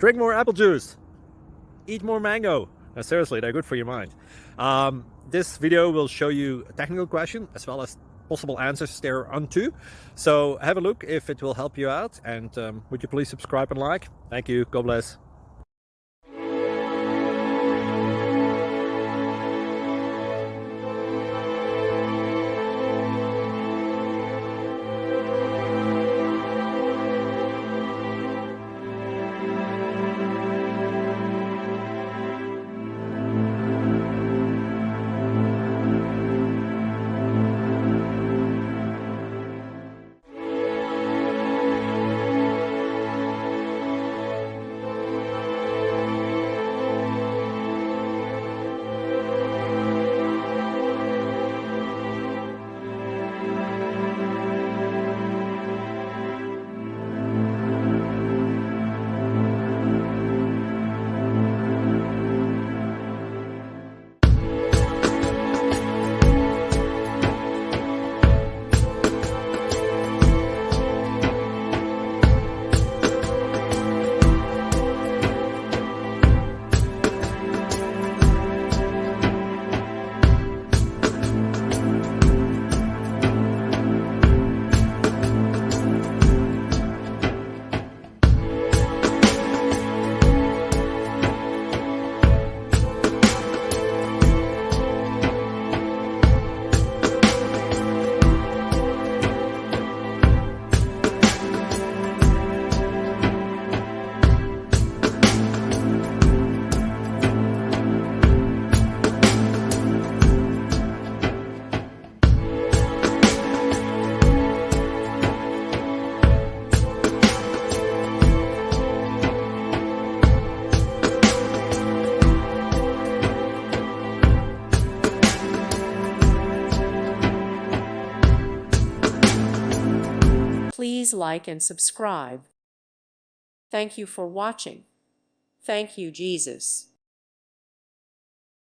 Drink more apple juice. Eat more mango. Seriously, they're good for your mind. This video will show you a technical question as well as possible answers thereunto. So have a look if it will help you out, and would you please subscribe and like? Thank you. God bless. Please like and subscribe. Thank you for watching. Thank you, Jesus.